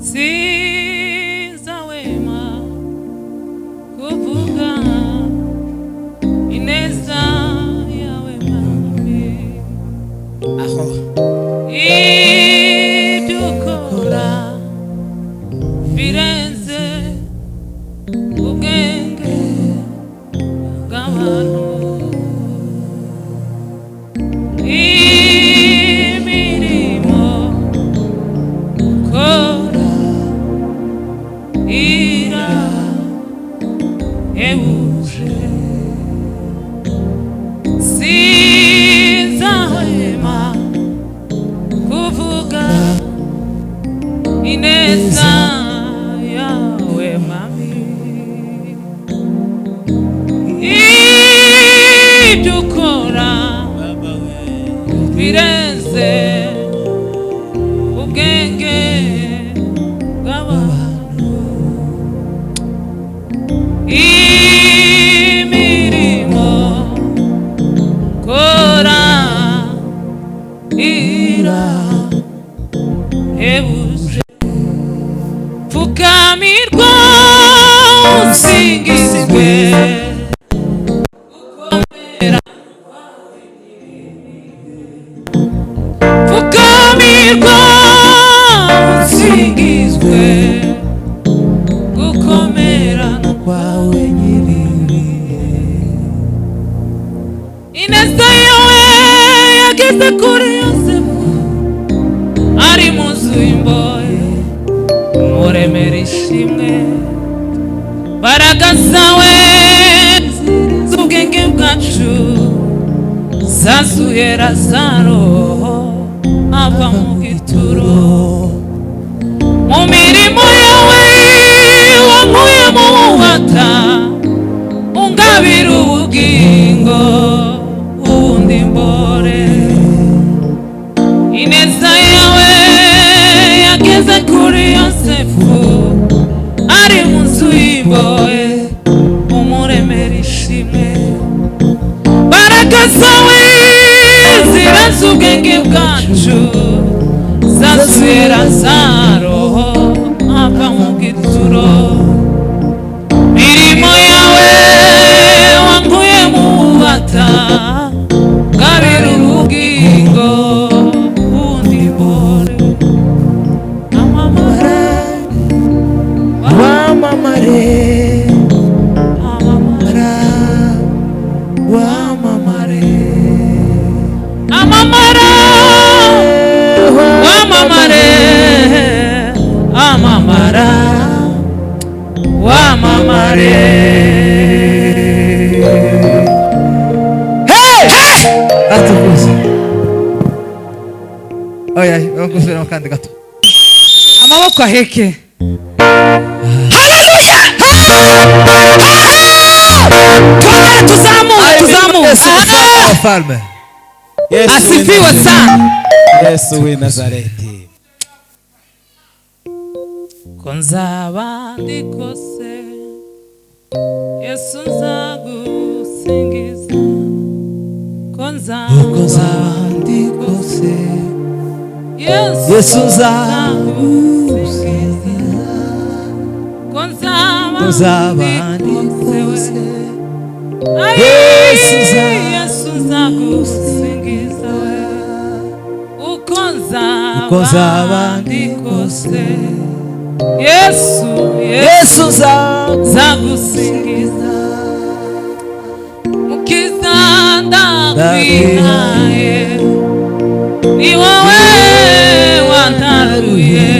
Sinza wema kuvuga ineza yawe mami. Aho idukora birenze ubwenge bw'abantu. Imirimo kora irahebuje. Sinzahwema kuvuga ineza yawe mami. Ibyo ukora birenze ubwenge bw'abantu. Imirimo kora irahebuje. Pfukamirwa usingizwe gukomera. Pfukamirwa usingizwe gukomera kwawe nyiribihe. Ineza yawe yageze kuri Yosefu ari mu nzu y'imbohe, umuremera ishimwe. Mbaraga zawe z'ubwenge bwacu zazuye Lazaro ava mu gituro. Mu mirimo yawe wankuye mu bubata, ungabira ubugingo ubundi mbore. Ineza yawe yageze kuri Yosefu ari mu nzu y'imbohe, umuremera ishimwe. Mbaraga zawe ziraza ubwenge bwacu zazuye Lazaro ava mu gituro. Mirimo yawe wankuye mu bubata, ngabira ubugingo ubundi mbore. Amamare wamamare wamamare amamara wamamare amamara wamamare. Hey! Atukuze. Oya, bakufera kandi gato. Amaboko aheke. Falme. Asifiwe sana. Yesu w'i Nazareti. Ko nzaba ndi kose, Yesu nzagusingiza. Ko nzaba ndi kose, Yesu nzagusingiza. Ko nzaba ndi kose, Yesu nzagusingiza. Uko nzaba ndi kose, Yesu nzagusingiza. Mukiza ndakwihaye, ni wowe wantaruye.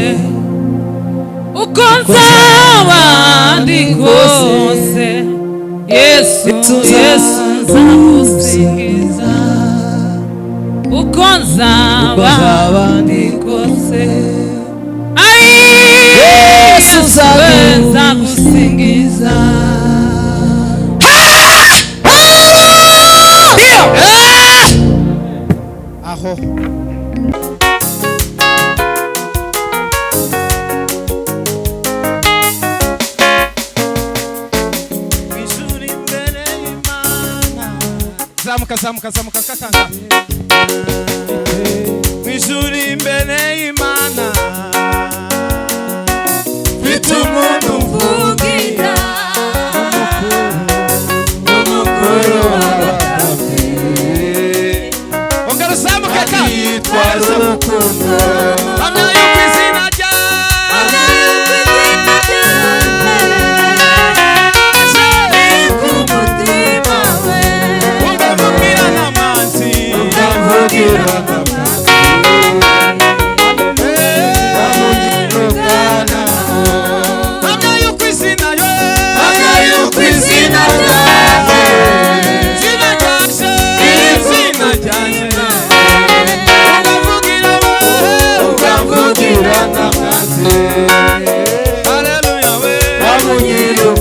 Uko nzaba ndi kose, Yesu nzagusingiza. Uko nzaba ndi kose, Yesu nzagusingiza. Aho zamuka kakanga Mwijuri imbere y'Imana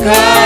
Satani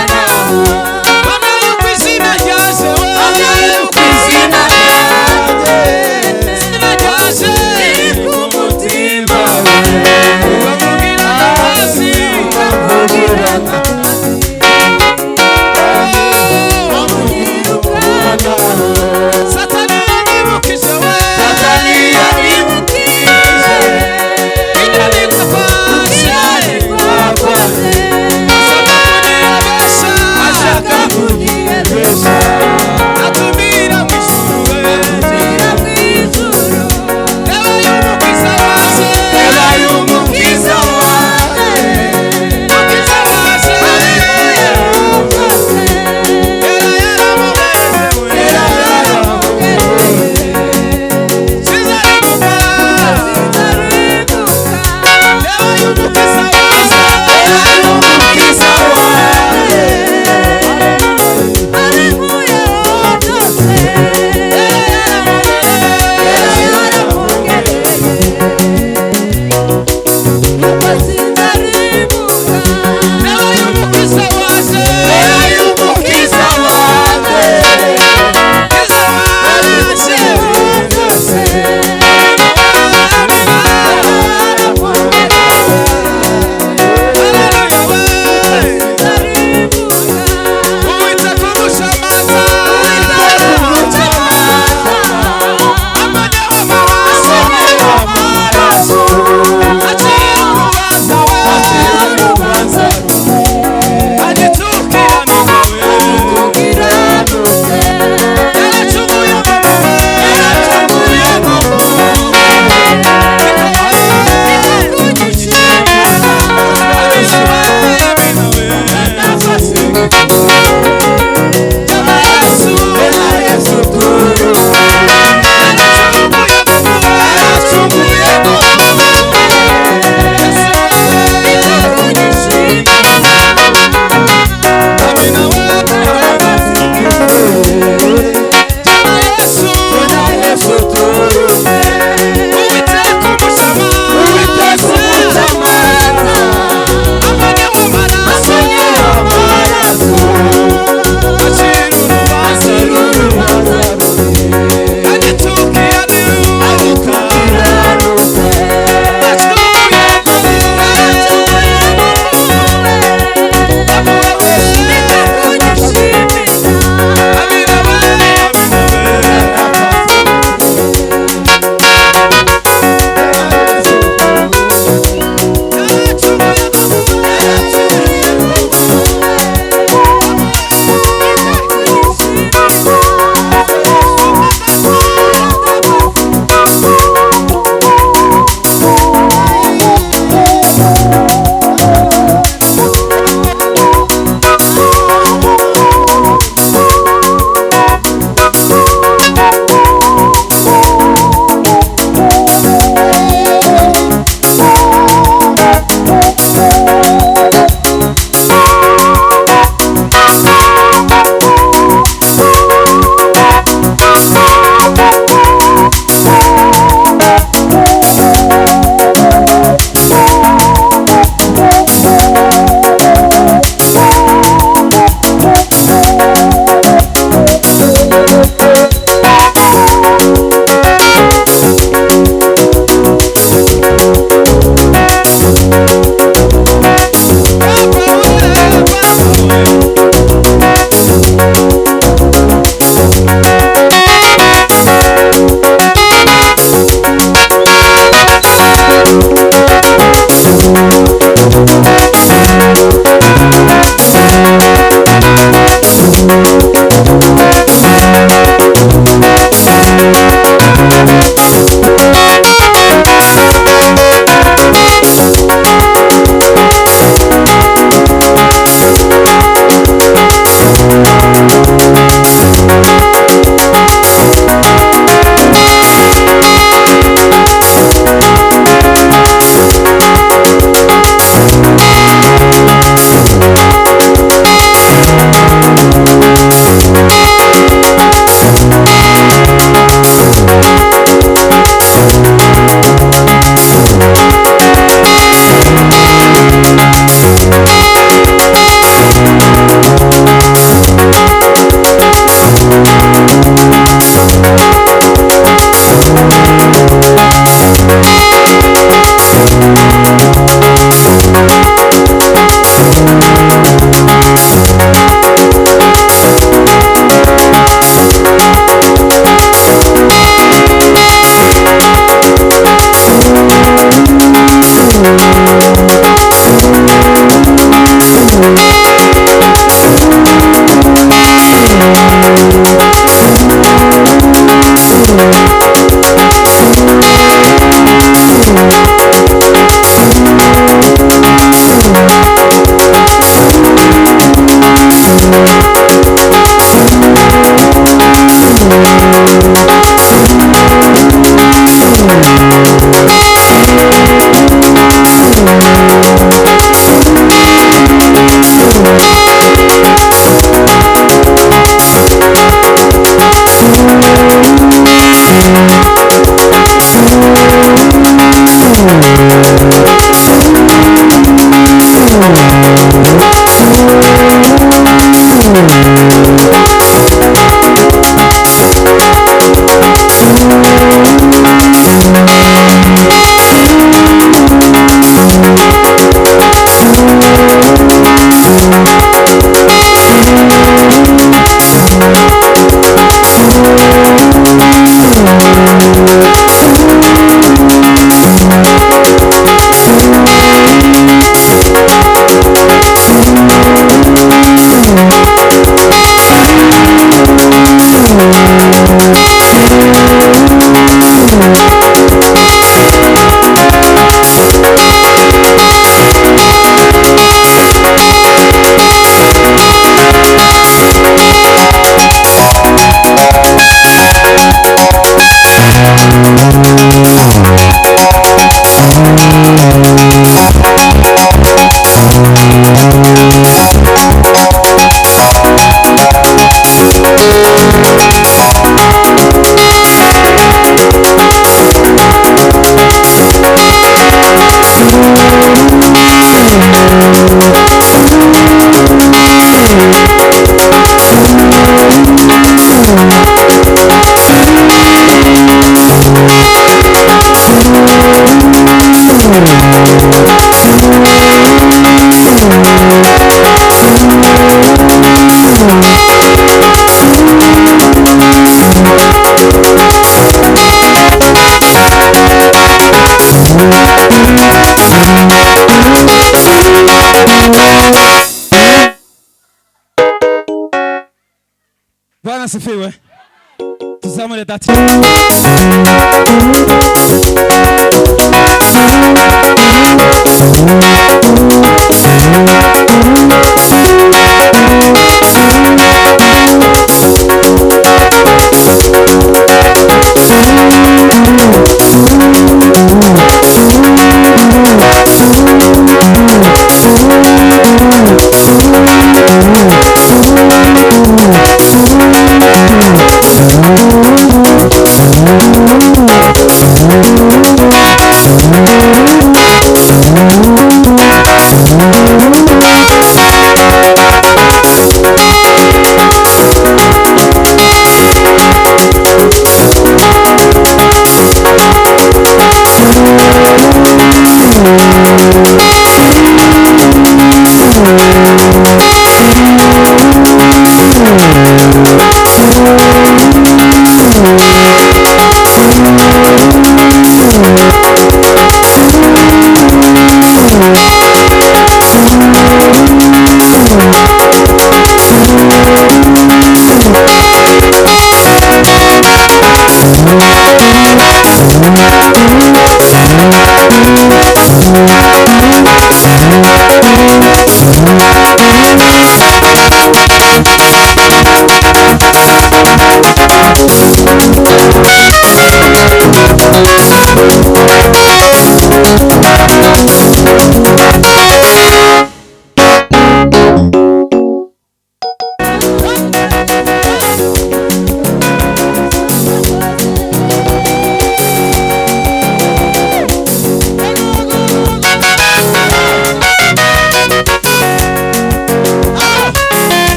Bwana asifiwe. Tuzamwe dati.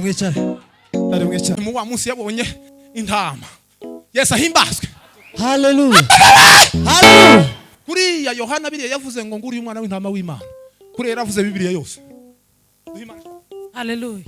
Mwicare. Ari mwicare. Mu wa munsi yabonye intama. Yesu ahimbazwe. Hallelujah. Hallelujah. Kuriya Yohana biriye yavuze ngo nguri umwana w'intama w'Imana. Kuriya yaravuze Bibiliya yose. Hallelujah.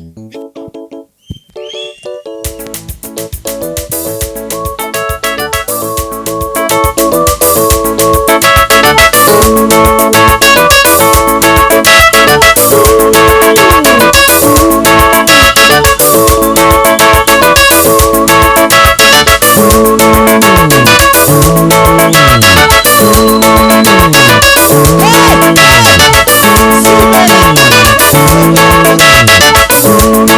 Hey!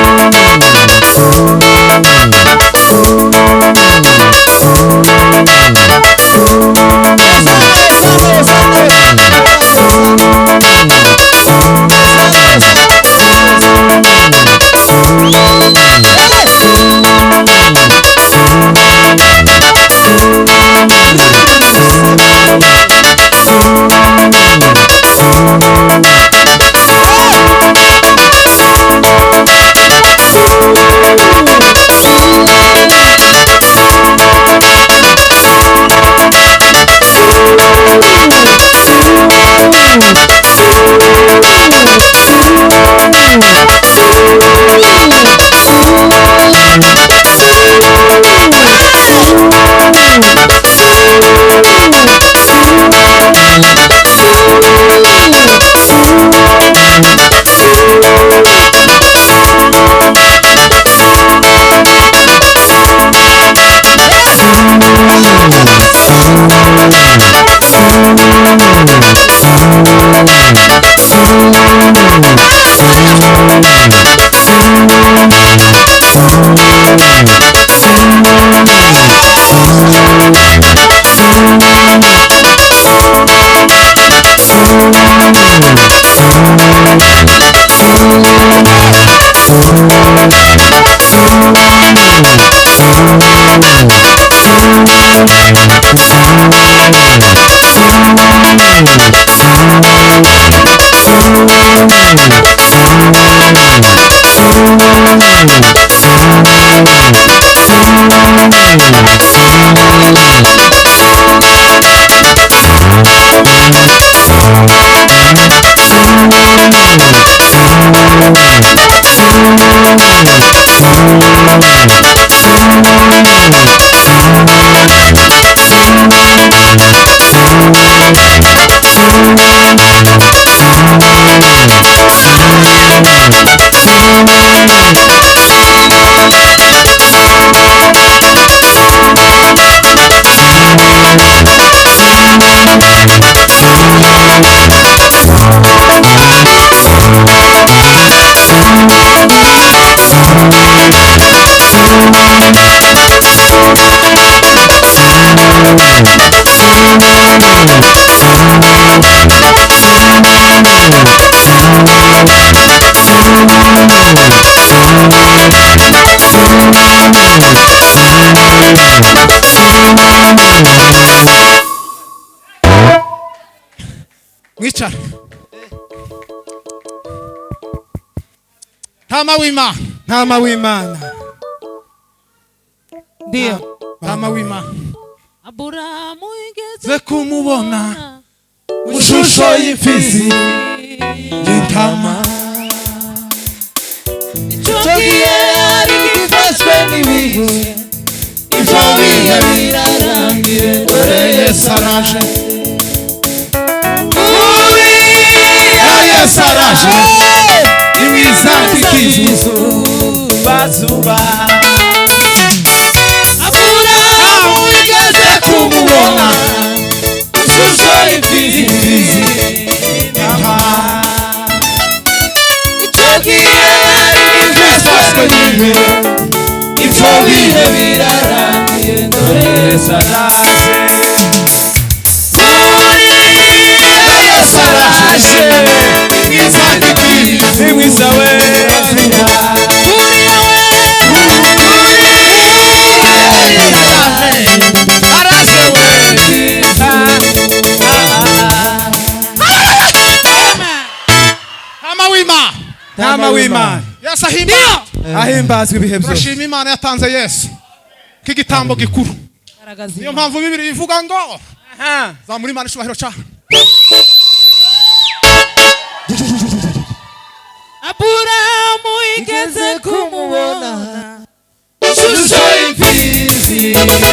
ntama w'Imana. ntama w'Imana. Ndio. Ntama w'Imana. Aburahamu igeze Ze kumubona mu shusho y'imfizi y'intama. icyo gihe ari gifashwe n'ibihe, ibyo bihe birarangiye, dore Yesu araje. Yesu araje imwiza izuba. Aburahamu igeze kumubona ishusho y'imfizi y'intama. icyo gihe ari gifashwe n'ibihe, ibyo bihe birarangiye, dore Yesu araje. Yesu araje imwiza we azuba. Araje we Ntama w'Imana. ntama w'Imana. Yesu ahimbaza. ahimbazwe ibihe byose. Turashima Imana yatanze Yesu k'igitambo gikuru. Niyo mpamvu Bibiliya ivuga ngo zamura Imana ishubahiro cyane. Aburahamu igeze kumubona ishusho y'imfizi y'intama.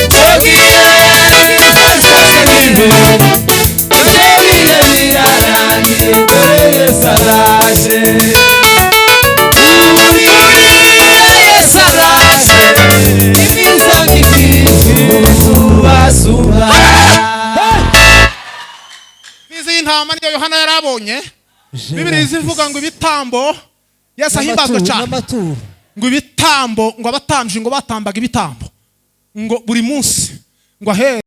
icyo gihe gifashwe n'ibihe, ibyo bihe birarangiye, dore Yesu araje. Yesu araje imwiza nk'izuba. Imfizi y'intama niyo Yohana yarabonye. Bibiliya ivuga ngo ibitambo Yesu ahimbazwe cyane. Ngo ibitambo, ngo abatambyi ngo batambaga ibitambo ngo buri munsi ngo ahere